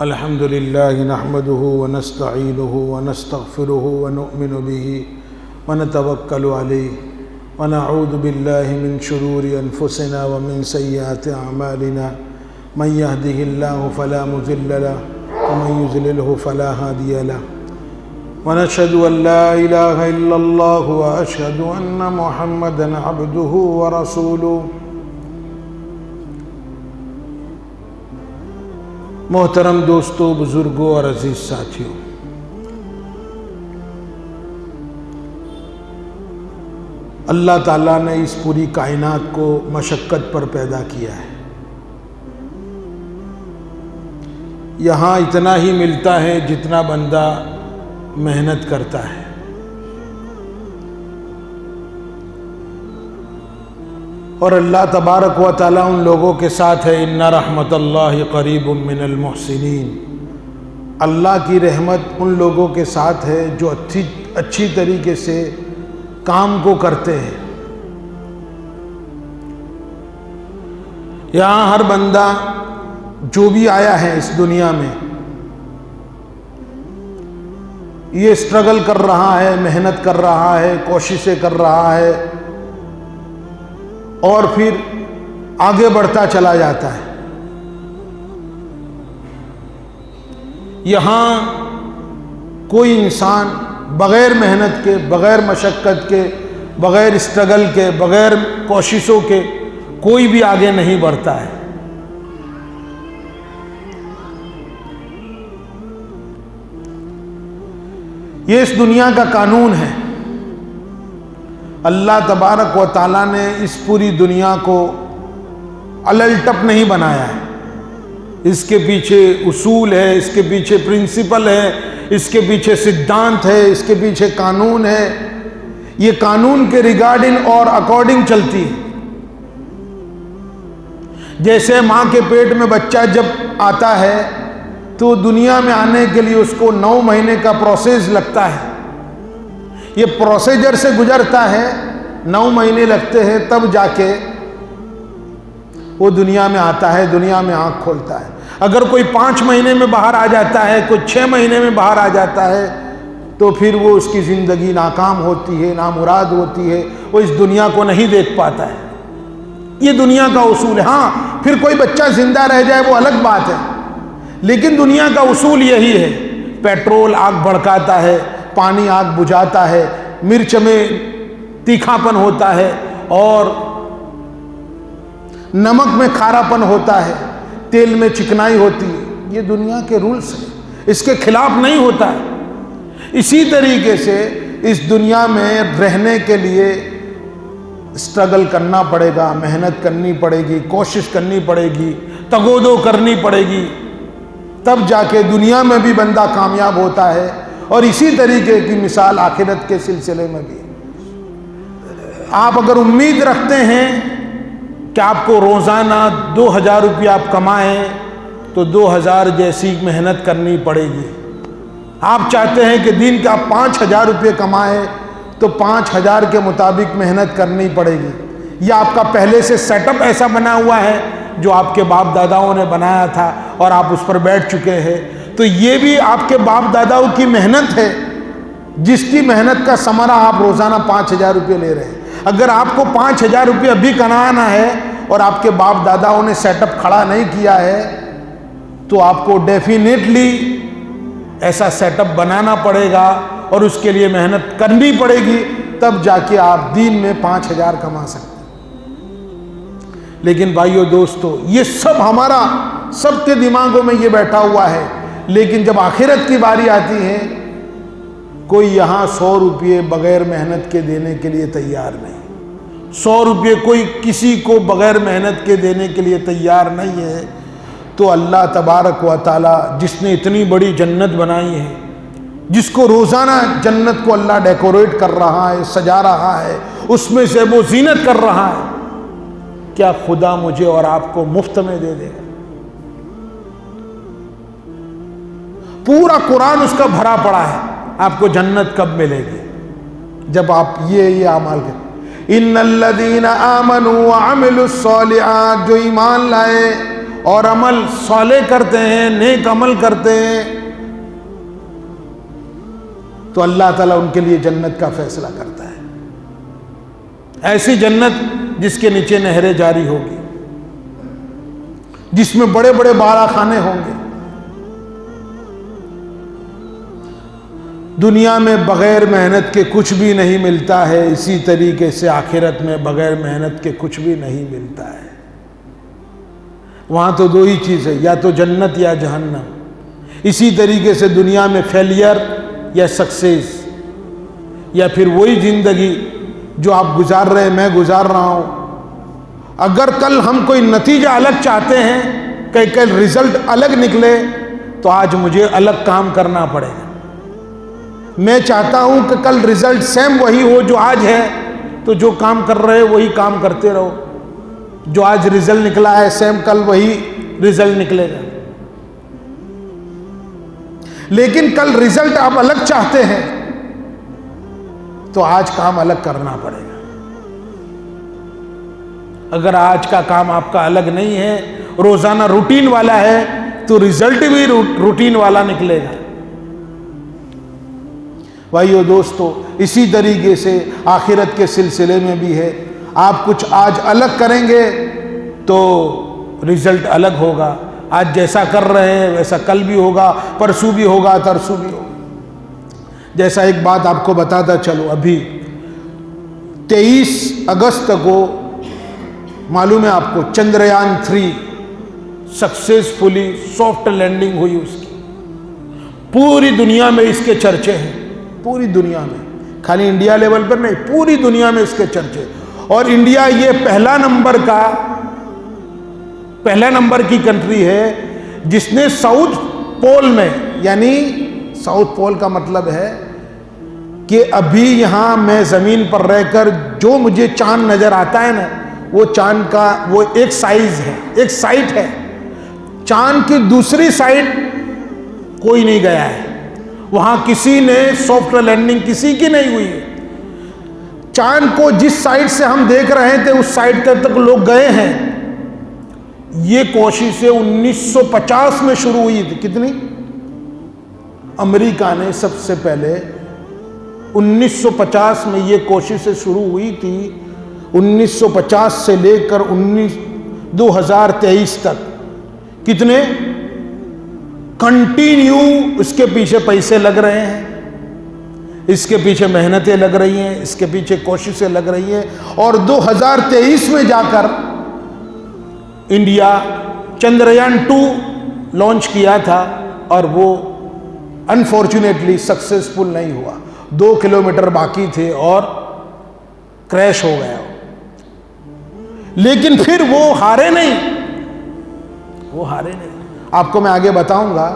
الحمد لله نحمده ونستعينه ونستغفره ونؤمن به ونتوكل عليه ونعوذ بالله من شرور أنفسنا ومن سيئات أعمالنا من يهده الله فلا مضل له ومن يضلله فلا هادي له ونشهد أن لا إله إلا الله وأشهد أن محمدا عبده ورسوله. محترم دوستو، بزرگوں اور عزیز ساتھیوں، اللہ تعالیٰ نے اس پوری کائنات کو مشقت پر پیدا کیا ہے. یہاں اتنا ہی ملتا ہے جتنا بندہ محنت کرتا ہے. اور اللہ تبارک و تعالیٰ ان لوگوں کے ساتھ ہے. ان رحمت اللہ قریب من المحسنین. اللہ کی رحمت ان لوگوں کے ساتھ ہے جو اچھی طریقے سے کام کو کرتے ہیں. یہاں ہر بندہ جو بھی آیا ہے اس دنیا میں، یہ اسٹرگل کر رہا ہے، محنت کر رہا ہے، کوششیں کر رہا ہے اور پھر آگے بڑھتا چلا جاتا ہے. یہاں کوئی انسان بغیر محنت کے، بغیر مشقت کے، بغیر اسٹرگل کے، بغیر کوششوں کے کوئی بھی آگے نہیں بڑھتا ہے. یہ اس دنیا کا قانون ہے. اللہ تبارک و تعالیٰ نے اس پوری دنیا کو الٹپ نہیں بنایا ہے. اس کے پیچھے اصول ہے، اس کے پیچھے پرنسپل ہے، اس کے پیچھے سدھانت ہے، اس کے پیچھے قانون ہے. یہ قانون کے ریگارڈنگ اور اکارڈنگ چلتی ہے. جیسے ماں کے پیٹ میں بچہ جب آتا ہے تو دنیا میں آنے کے لیے اس کو 9 مہینے کا پروسیس لگتا ہے. یہ پروسیجر سے گزرتا ہے، 9 مہینے لگتے ہیں، تب جا کے وہ دنیا میں آتا ہے، دنیا میں آنکھ کھولتا ہے. اگر کوئی 5 مہینے میں باہر آ جاتا ہے، کوئی 6 مہینے میں باہر آ جاتا ہے، تو پھر وہ اس کی زندگی ناکام ہوتی ہے، نامراد ہوتی ہے، وہ اس دنیا کو نہیں دیکھ پاتا ہے. یہ دنیا کا اصول ہے. ہاں پھر کوئی بچہ زندہ رہ جائے وہ الگ بات ہے، لیکن دنیا کا اصول یہی ہے. پیٹرول آگ بھڑکاتا ہے، پانی آگ بجھاتا ہے، مرچ میں تیکھاپن ہوتا ہے اور نمک میں کھاراپن ہوتا ہے، تیل میں چکنائی ہوتی ہے. یہ دنیا کے رولز ہیں، اس کے خلاف نہیں ہوتا ہے. اسی طریقے سے اس دنیا میں رہنے کے لیے اسٹرگل کرنا پڑے گا، محنت کرنی پڑے گی، کوشش کرنی پڑے گی، تگودو کرنی پڑے گی، تب جا کے دنیا میں بھی بندہ کامیاب ہوتا ہے. اور اسی طریقے کی مثال آخرت کے سلسلے میں بھی. آپ اگر امید رکھتے ہیں کہ آپ کو روزانہ 2000 روپیہ آپ کمائیں تو 2000 جیسی محنت کرنی پڑے گی. آپ چاہتے ہیں کہ دن کا 5000 روپے کمائیں تو 5000 کے مطابق محنت کرنی پڑے گی. یا آپ کا پہلے سے سیٹ اپ ایسا بنا ہوا ہے جو آپ کے باپ داداؤں نے بنایا تھا اور آپ اس پر بیٹھ چکے ہیں، تو یہ بھی آپ کے باپ داداؤں کی محنت ہے، جس کی محنت کا ثمرہ آپ روزانہ 5000 روپے لے رہے ہیں. اگر آپ کو 5000 روپے ابھی کمانا ہے اور آپ کے باپ داداؤں نے سیٹ اپ کھڑا نہیں کیا ہے تو آپ کو ڈیفینیٹلی ایسا سیٹ اپ بنانا پڑے گا اور اس کے لیے محنت کرنی پڑے گی، تب جا کے آپ دن میں 5000 کما سکتے ہیں. لیکن بھائیو دوستو، یہ سب ہمارا سب کے دماغوں میں یہ بیٹھا ہوا ہے. لیکن جب آخرت کی باری آتی ہے، کوئی یہاں 100 روپے بغیر محنت کے دینے کے لیے تیار نہیں. 100 روپے کوئی کسی کو بغیر محنت کے دینے کے لیے تیار نہیں ہے. تو اللہ تبارک و تعالی جس نے اتنی بڑی جنت بنائی ہے، جس کو روزانہ جنت کو اللہ ڈیکوریٹ کر رہا ہے، سجا رہا ہے، اس میں سے وہ زینت کر رہا ہے، کیا خدا مجھے اور آپ کو مفت میں دے دے گا؟ پورا قرآن اس کا بھرا پڑا ہے، آپ کو جنت کب ملے گی؟ جب آپ یہ اعمال کریں، ان الذین آمنوا وعملوا الصالحات، جو ایمان لائے اور عمل صالح کرتے ہیں، نیک عمل کرتے ہیں، تو اللہ تعالیٰ ان کے لیے جنت کا فیصلہ کرتا ہے، ایسی جنت جس کے نیچے نہریں جاری ہوگی، جس میں بڑے بڑے بالا خانے ہوں گے۔ دنیا میں بغیر محنت کے کچھ بھی نہیں ملتا ہے، اسی طریقے سے آخرت میں بغیر محنت کے کچھ بھی نہیں ملتا ہے۔ وہاں تو دو ہی چیز ہے، یا تو جنت یا جہنم۔ اسی طریقے سے دنیا میں فیلئر یا سکسیس، یا پھر وہی زندگی جو آپ گزار رہے ہیں، میں گزار رہا ہوں۔ اگر کل ہم کوئی نتیجہ الگ چاہتے ہیں کہ کل رزلٹ الگ نکلے، تو آج مجھے الگ کام کرنا پڑے گا۔ میں چاہتا ہوں کہ کل رزلٹ سیم وہی ہو جو آج ہے، تو جو کام کر رہے وہی کام کرتے رہو، جو آج رزلٹ نکلا ہے سیم کل وہی رزلٹ نکلے گا۔ لیکن کل رزلٹ آپ الگ چاہتے ہیں تو آج کام الگ کرنا پڑے گا۔ اگر آج کا کام آپ کا الگ نہیں ہے، روزانہ روٹین والا ہے، تو رزلٹ بھی روٹین والا نکلے گا۔ بھائیو دوستو، اسی طریقے سے آخرت کے سلسلے میں بھی ہے، آپ کچھ آج الگ کریں گے تو رزلٹ الگ ہوگا۔ آج جیسا کر رہے ہیں ویسا کل بھی ہوگا، پرسوں بھی ہوگا، ترسوں بھی ہوگا۔ جیسا ایک بات آپ کو بتاتا چلو، ابھی 23 اگست کو معلوم ہے آپ کو، چندریان 3 سکسیسفلی سافٹ لینڈنگ ہوئی اس کی۔ پوری دنیا میں اس کے چرچے ہیں، پوری دنیا میں، خالی انڈیا لیول پر نہیں، پوری دنیا میں اس کے چرچے۔ اور انڈیا یہ پہلا نمبر کی کنٹری ہے جس نے ساؤتھ پول میں، یعنی ساؤتھ پول کا مطلب ہے کہ ابھی یہاں میں زمین پر رہ کر جو مجھے چاند نظر آتا ہے نا، وہ چاند کا وہ ایک سائز ہے، ایک سائٹ ہے۔ چاند کی دوسری سائٹ کوئی نہیں گیا ہے، وہاں کسی نے سافٹ لینڈنگ کسی کی نہیں ہوئی ہے۔ چاند کو جس سائٹ سے ہم دیکھ رہے تھے اس سائٹ تک لوگ گئے ہیں۔ یہ کوششیں 1950 میں شروع ہوئی تھی۔ کتنی؟ امریکہ نے سب سے پہلے 1950 میں یہ کوششیں شروع ہوئی تھی۔ 1950 سے لے کر 2023 تک کتنے کنٹینیو اس کے پیچھے پیسے لگ رہے ہیں، اس کے پیچھے محنتیں لگ رہی ہیں، اس کے پیچھے کوششیں لگ رہی ہیں۔ اور 2023 میں جا کر انڈیا چندریان 2 لانچ کیا تھا، اور وہ انفارچونیٹلی سکسیسفل نہیں ہوا۔ 2 کلومیٹر باقی تھے اور کریش ہو گیا۔ لیکن پھر وہ ہارے نہیں، آپ کو میں آگے بتاؤں گا۔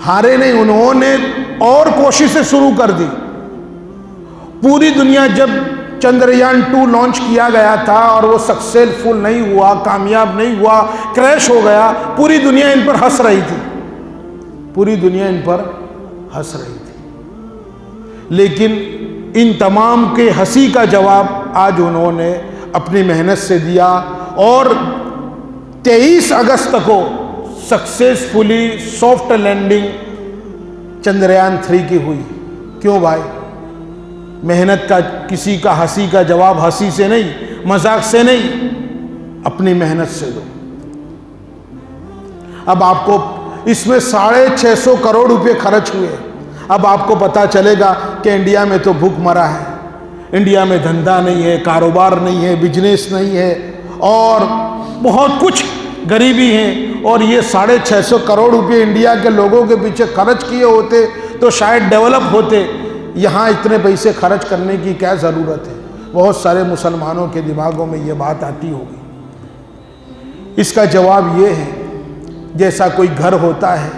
ہارے نہیں، انہوں نے اور کوششیں شروع کر دی۔ پوری دنیا جب چندریان 2 لانچ کیا گیا تھا اور وہ سکسیسفل نہیں ہوا، کامیاب نہیں ہوا، کریش ہو گیا، پوری دنیا ان پر ہنس رہی تھی، پوری دنیا ان پر ہنس رہی تھی۔ لیکن ان تمام کے ہنسی کا جواب آج انہوں نے اپنی محنت سے دیا، اور 23 اگست کو سکسیسفلی سافٹ لینڈنگ چندریان 3 کی ہوئی۔ کیوں بھائی؟ محنت کا، کسی کا ہنسی کا جواب ہنسی سے نہیں، مذاق سے نہیں، اپنی محنت سے دو۔ اب آپ کو اس میں 650 کروڑ روپے خرچ ہوئے۔ اب آپ کو پتا چلے گا کہ انڈیا میں تو بھوک مرا ہے، انڈیا میں دھندا نہیں ہے، کاروبار نہیں ہے، بزنس نہیں ہے، اور بہت کچھ غریبی ہے۔ اور یہ 650 کروڑ روپے انڈیا کے لوگوں کے پیچھے خرچ کیے ہوتے تو شاید ڈیولپ ہوتے۔ یہاں اتنے پیسے خرچ کرنے کی کیا ضرورت ہے؟ بہت سارے مسلمانوں کے دماغوں میں یہ بات آتی ہوگی۔ اس کا جواب یہ ہے، جیسا کوئی گھر ہوتا ہے،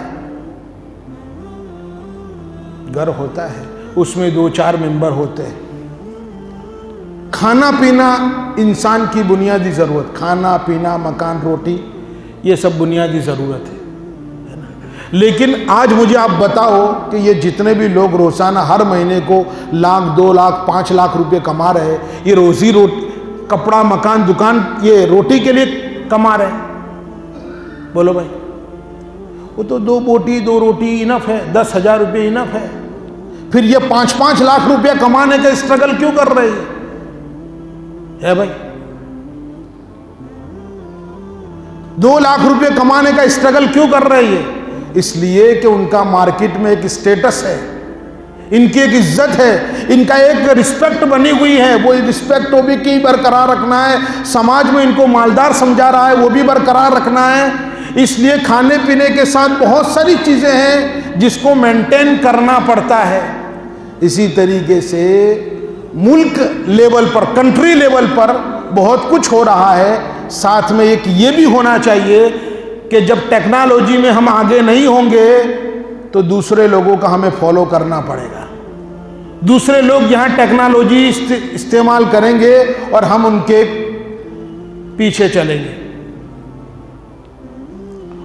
اس میں 2-4 ممبر ہوتے ہیں۔ کھانا پینا انسان کی بنیادی ضرورت، کھانا پینا، مکان، روٹی، یہ سب بنیادی ضرورت ہے۔ لیکن آج مجھے آپ بتاؤ کہ یہ جتنے بھی لوگ روزانہ ہر مہینے کو 1 لاکھ 2 لاکھ 5 لاکھ روپے کما رہے ہیں، یہ روزی کپڑا مکان دکان یہ روٹی کے لیے کما رہے ہیں؟ بولو بھائی، وہ تو 2 بوٹی 2 روٹی انف ہے، 10,000 روپے انف ہے، پھر یہ 5 لاکھ روپے کمانے کا اسٹرگل کیوں کر رہے ہے بھائی؟ 2 لاکھ روپے کمانے کا اسٹرگل کیوں کر رہے ہے؟ اس لیے کہ ان کا مارکیٹ میں ایک اسٹیٹس ہے، ان کی ایک عزت ہے، ان کا ایک رسپیکٹ بنی ہوئی ہے، وہ رسپیکٹ وہ بھی کی برقرار رکھنا ہے، سماج میں ان کو مالدار سمجھا رہا ہے وہ بھی برقرار رکھنا ہے۔ اس لیے کھانے پینے کے ساتھ بہت ساری چیزیں ہیں جس کو مینٹین کرنا پڑتا ہے۔ اسی طریقے سے ملک لیول پر، کنٹری لیول پر بہت کچھ ہو رہا ہے، ساتھ میں ایک یہ بھی ہونا چاہیے کہ جب ٹیکنالوجی میں ہم آگے نہیں ہوں گے تو دوسرے لوگوں کا ہمیں فالو کرنا پڑے گا۔ دوسرے لوگ یہاں ٹیکنالوجی استعمال کریں گے اور ہم ان کے پیچھے چلیں گے۔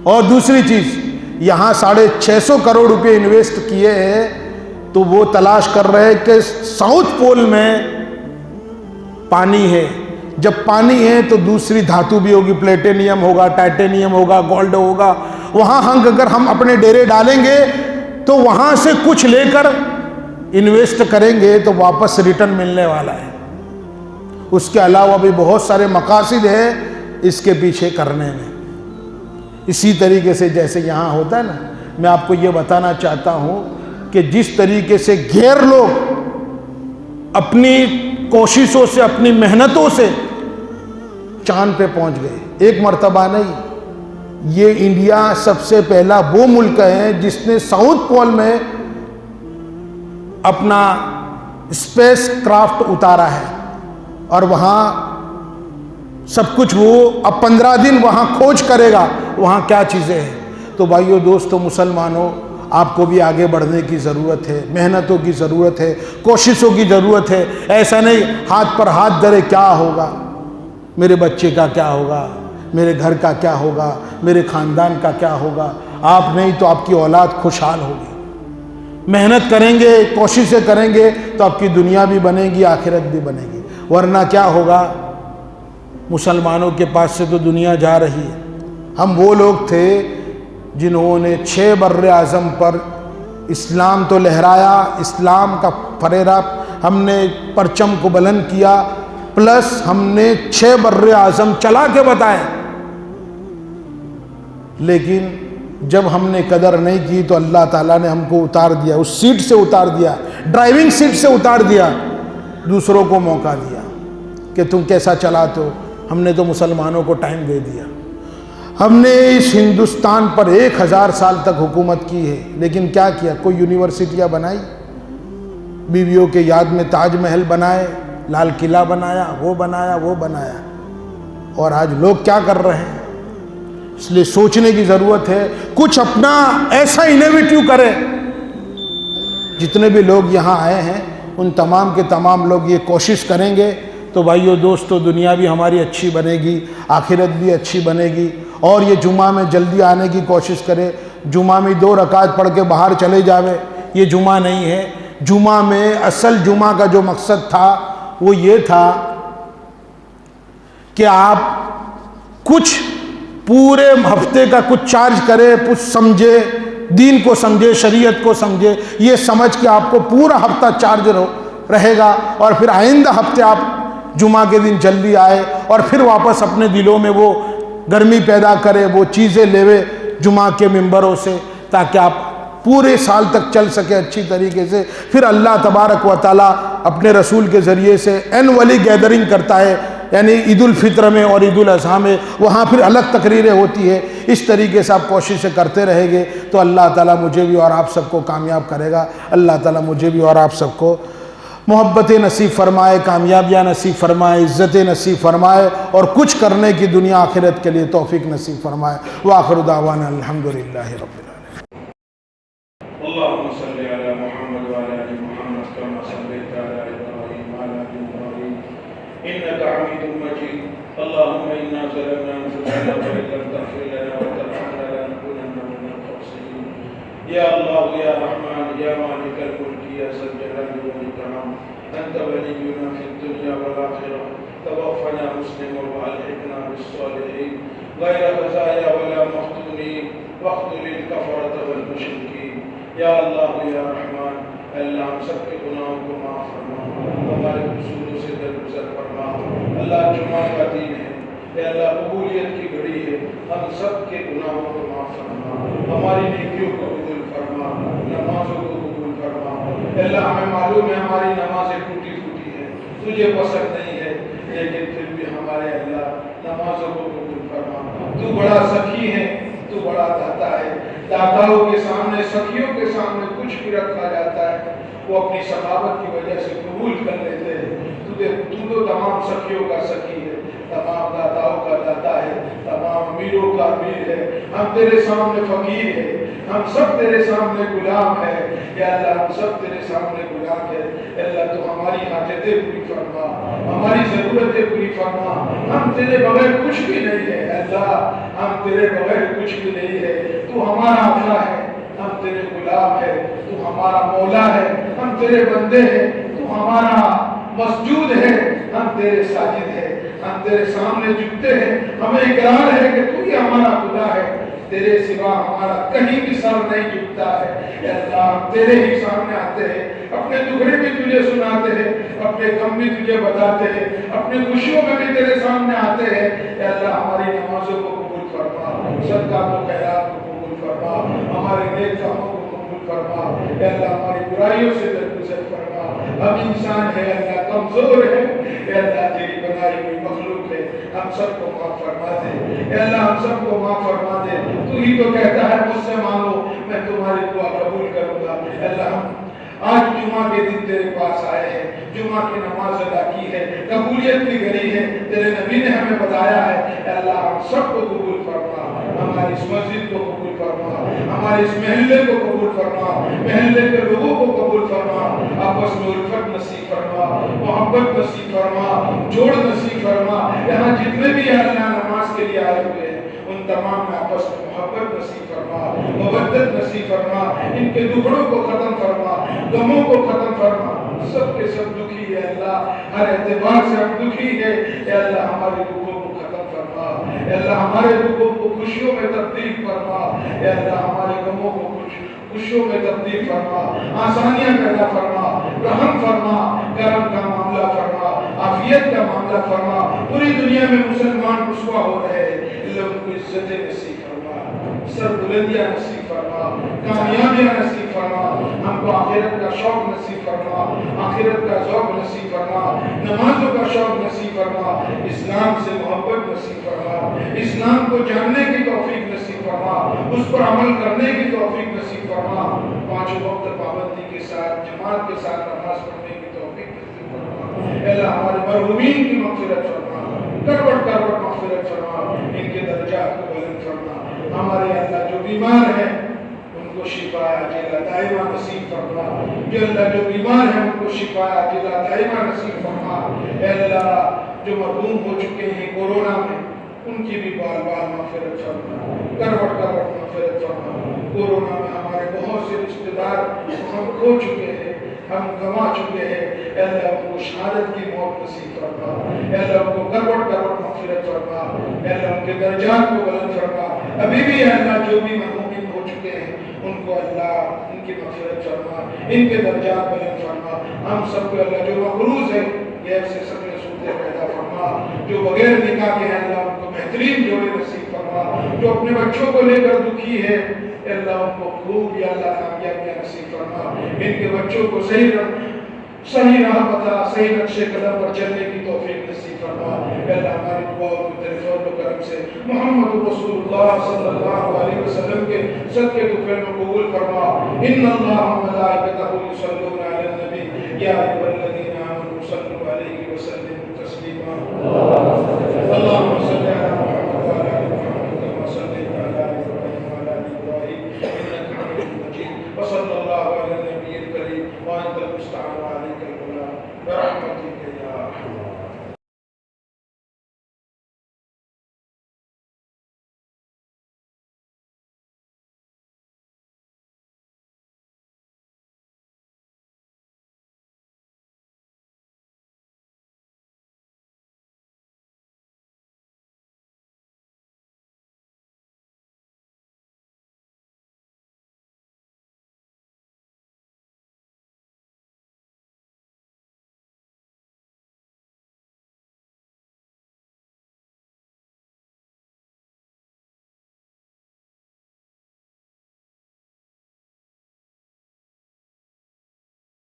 اور دوسری چیز، یہاں 650 کروڑ روپے انویسٹ کیے ہیں تو وہ تلاش کر رہے ہیں کہ ساؤتھ پول میں پانی ہے، جب پانی ہے تو دوسری دھاتو بھی ہوگی، پلیٹینیم ہوگا، ٹائٹینیم ہوگا، گولڈ ہوگا، وہاں اگر ہم اپنے ڈیرے ڈالیں گے تو وہاں سے کچھ لے کر انویسٹ کریں گے تو واپس ریٹرن ملنے والا ہے۔ اس کے علاوہ بھی بہت سارے مقاصد ہیں اس کے پیچھے کرنے میں۔ اسی طریقے سے جیسے یہاں ہوتا ہے نا، میں آپ کو یہ بتانا چاہتا ہوں کہ جس طریقے سے غیر لوگ اپنی کوششوں سے، اپنی محنتوں سے چاند پہ پہنچ گئے، ایک مرتبہ نہیں، یہ انڈیا سب سے پہلا وہ ملک ہے جس نے ساؤتھ پول میں اپنا اسپیس کرافٹ اتارا ہے، اور وہاں سب کچھ وہ اب 15 دن وہاں کھوج کرے گا وہاں کیا چیزیں ہیں۔ تو بھائیو دوستو مسلمانوں، آپ کو بھی آگے بڑھنے کی ضرورت ہے، محنتوں کی ضرورت ہے، کوششوں کی ضرورت ہے۔ ایسا نہیں ہاتھ پر ہاتھ دھرے کیا ہوگا، میرے بچے کا کیا ہوگا، میرے گھر کا کیا ہوگا، میرے خاندان کا کیا ہوگا۔ آپ نہیں تو آپ کی اولاد خوشحال ہوگی۔ محنت کریں گے، کوششیں کریں گے تو آپ کی دنیا بھی بنے گی، آخرت بھی بنے گی، ورنہ کیا ہوگا؟ مسلمانوں کے پاس سے تو دنیا جا رہی ہے۔ ہم وہ لوگ تھے جنہوں نے 6 بر اعظم پر اسلام تو لہرایا، اسلام کا پھریرا ہم نے پرچم کو بلند کیا، پلس ہم نے 6 بر اعظم چلا کے بتائے، لیکن جب ہم نے قدر نہیں کی تو اللہ تعالیٰ نے ہم کو اتار دیا، اس سیٹ سے اتار دیا، ڈرائیونگ سیٹ سے اتار دیا، دوسروں کو موقع دیا کہ تم کیسا چلاتے ہو۔ ہم نے تو مسلمانوں کو ٹائم دے دیا۔ ہم نے اس ہندوستان پر 1000 سال تک حکومت کی ہے، لیکن کیا کیا؟ کوئی یونیورسٹیاں بنائی، بیویوں کے یاد میں تاج محل بنائے، لال قلعہ بنایا، وہ بنایا، وہ بنایا، اور آج لوگ کیا کر رہے ہیں؟ اس لیے سوچنے کی ضرورت ہے، کچھ اپنا ایسا انوویٹو کرے۔ جتنے بھی لوگ یہاں آئے ہیں ان تمام کے تمام لوگ یہ کوشش کریں گے تو بھائیو دوستو دنیا بھی ہماری اچھی بنے گی، آخرت بھی اچھی بنے گی۔ اور یہ جمعہ میں جلدی آنے کی کوشش کرے، جمعہ میں 2 رکعت پڑھ کے باہر چلے جاوے، یہ جمعہ نہیں ہے۔ جمعہ میں اصل جمعہ کا جو مقصد تھا وہ یہ تھا کہ آپ کچھ پورے ہفتے کا کچھ چارج کرے، کچھ سمجھے، دین کو سمجھے، شریعت کو سمجھے، یہ سمجھ کے آپ کو پورا ہفتہ چارج رہے گا، اور پھر آئندہ ہفتے آپ جمعہ کے دن جلدی آئے اور پھر واپس اپنے دلوں میں وہ گرمی پیدا کرے، وہ چیزیں لیوے جمعہ کے ممبروں سے، تاکہ آپ پورے سال تک چل سکے اچھی طریقے سے۔ پھر اللہ تبارک و تعالیٰ اپنے رسول کے ذریعے سے اینولی گیدرنگ کرتا ہے، یعنی عید الفطر میں اور عید الاضحیٰ میں، وہاں پھر الگ تقریریں ہوتی ہے۔ اس طریقے سے آپ کوششیں کرتے رہیں گے تو اللہ تعالیٰ مجھے بھی اور آپ سب کو کامیاب کرے گا۔ اللہ تعالیٰ مجھے بھی اور آپ سب کو محبت نصیب فرمائے، کامیابیاں نصیب فرمائے، عزت نصیب فرمائے، اور کچھ کرنے کی دنیا آخرت کے لیے توفیق نصیب فرمائے۔ وآخر دعوانا الحمدللہ رب العالمین۔ اللهم صل على محمد وعلى ال محمد كما صليت على ابراهيم وعلى ال ابراهيم انك حميد مجيد اللهم انا ظلمنا انفسنا وان لم تغفر لنا وترحمنا لنكونن من الخاسرين یا اللہ یا رحمان یا مالک الملک یا ذا الجلال والاکرام انت ولینا فی الدنیا والآخرہ توفنا مسلما والحقنا بالصالحین غیر خزایا ولا مفتونین واقتل الکفرة والمشرکین یا اللہ یا رحمان اللہ ہم سب کے گناہوں کو معاف فرما، ہمارے قصوروں سے درگزر فرما۔ اللہ جمعہ کا دن ہے، اے اللہ قبولیت کی گھڑی ہے، ہم سب کے گناہوں کو معاف فرما، ہماری نیکیوں کو قبول فرما، نمازوں کو قبول فرما۔ اے اللہ ہمیں معلوم ہے ہماری نمازیں ٹوٹی پھوٹی ہیں، تجھے پسند نہیں ہے، لیکن پھر بھی ہمارے اللہ نمازوں کو قبول فرما۔ تو بڑا سخی ہے، تو بڑا داتا ہے، داتاؤں کے سامنے سخیوں کے سامنے کچھ بھی رکھا جاتا ہے وہ اپنی سخاوت کی وجہ سے قبول کر لیتے ہیں۔ تو تو تمام سخیوں کا سخی ہے، تمام داتاؤں کا داتا ہے، تمام امیروں کا امیر ہے۔ ہم تیرے سامنے فقیر ہیں، ہم سب تیرے سامنے غلام ہیں، یا اللہ ہم سب تیرے سامنے غلام ہیں۔ اے اللہ تو ہماری حاجتیں پوری فرما، ہماری ضرورتیں پوری فرما۔ ہم تیرے بغیر کچھ بھی نہیں ہے، اے اللہ ہم تیرے بغیر کچھ بھی نہیں ہے۔ تو ہمارا اللہ ہے، ہم تیرے غلام ہے، تو ہمارا مولا ہے، ہم تیرے بندے ہیں، تو ہمارا مسجود ہے، ہم تیرے ساجد ہیں، ہم تیرے سامنے جھکتے ہیں۔ ہمیں اقرار ہے کہ تو ہی ہمارا خدا ہے، تیرے سوا ہمارا کہیں بھی سر نہیں جھکتا ہے۔ اے اللہ ہم تیرے ہی سامنے آتے ہیں، اپنے دکھڑے بھی تجھے سناتے ہیں، اپنے غم بھی تجھے بتاتے ہیں، اپنی خوشیوں میں بھی تیرے سامنے آتے ہیں۔ اے اللہ ہماری نمازوں کو قبول فرما، صدقات و خیرات کو قبول فرما، ہمارے نیک کاموں کو قبول فرما۔ اے اللہ ہماری برائیوں سے درگزر فرما۔ ہم انسان ہے اللہ، کمزور ہے، اے اللہ تیری بنائی ہوئی مخلوق ہے، ہم سب کو معاف فرما دے۔ اے اللہ ہم سب کو معاف فرما دے، تو ہی تو کہتا ہے مجھ سے مانگو میں تمہاری دعا قبول کروں گا۔ اے اللہ ہم آج جمعہ کے دن تیرے پاس آئے ہیں، جمعہ کی نماز ادا کی ہے، قبولیت کی گھڑی ہے، تیرے نبی نے ہمیں بتایا ہے۔ اے اللہ ہم سب کو قبول فرما، ہماری اس مسجد کو قبول فرما، ہمارے اس محلے کو قبول فرما، محلے کے لوگوں کو قبول فرما، آپس میں الفت نصیب فرما، محبت نصیب فرما، جوڑ نصیب فرما۔ یہاں جتنے بھی اللہ نماز کے لیے آئے ہوئے ہیں ان تمام میں آپس میں محبت نصیب فرما، مودت نصیب فرما، ان کے دکھڑوں کو ختم فرما، غموں کو ختم فرما۔ سب کے سب دکھی ہے اللہ، ہر اعتبار سے ہم دکھی ہے۔ اے اللہ ہمارے دکھوں کو ختم فرما، اے اللہ ہمارے دکھوں کو خوشیوں میں تبدیل فرما، اے اللہ ہمارے غموں کو خوشیوں میں تبدیل فرما، آسانیاں پیدا فرما، رحم فرما، کرم کا معاملہ فرما، عافیت کا معاملہ فرما۔ پوری دنیا میں مسلمان رسوا ہو رہے ہیں، اللہ ان کو عزتیں نصیب فرما، سر بلندیاں نصیب فرما، کامیابیاں نصیب فرما، ہم کو آخرت کا شوق نصیب فرما، آخرت کا ذوق نصیب فرما، نمازوں کا شوق نصیب فرما، اسلام سے محبت نصیب فرما، اسلام کو جاننے کی توفیق نصیب فرما، اس پر عمل کرنے کی توفیق نصیب فرما، پانچ وقت پابندی کے ساتھ جماعت کے ساتھ نماز پڑھنے کی توفیق نصیب فرما۔ اے اللہ ہمارے مرحومین کی مغفرت فرما، کروڑ کروڑ مغفرت فرما، ان کے درجات کو بلند فرما۔ ہمارے اللہ جو بیمار ہیں ان کو شفا عاجلہ دائمہ نصیب فرما، جو اللہ جو بیمار ہیں ان کو شفا عاجلہ دائمہ نصیب فرما۔ اے اللہ جو مرحوم ہو چکے ہیں کورونا میں ان کی بھی بار بار مغفرت فرما، کروڑ کروڑ مغفرت فرما۔ کورونا میں ہمارے بہت سے رشتہ دار ہم کھو چکے ہیں، ہم گنوا چکے ہیں، اے اللہ ان کو شہادت کی موت نصیب فرما، اے اللہ ان کو کروڑ کروڑ مغفرت فرما، اے اللہ ان کے درجات کو بلند فرما۔ ابھی بھی اے اللہ جو بھی مرحومین ہو چکے ہیں ان کو اللہ ان کی مغفرت فرما، ان کے درجات بلند فرما۔ ہم سب کو اللہ جو مقروض ہے غیر سے سب نے صورتیں پیدا فرما، جو بغیر نکاح کے ہیں اللہ ان کو بہترین جوڑے نصیب فرما، جو اپنے بچوں کو لے کر دکھی ہے اے اللہ ان کو خوب یا اللہ کامیابیاں نصیب فرما، ان کے بچوں کو صحیح راہ بتا، صحیح نقشے قدم پر چلنے کی توفیق نصیب فرما۔ اے اللہ ہماری دعاؤں کو تیرے فضل و کرم سے محمد رسول اللہ صلی اللہ علیہ وسلم کے صدقے تو میں قبول فرما۔ ان اللہ و ملائکتہ یصلون علی النبی یا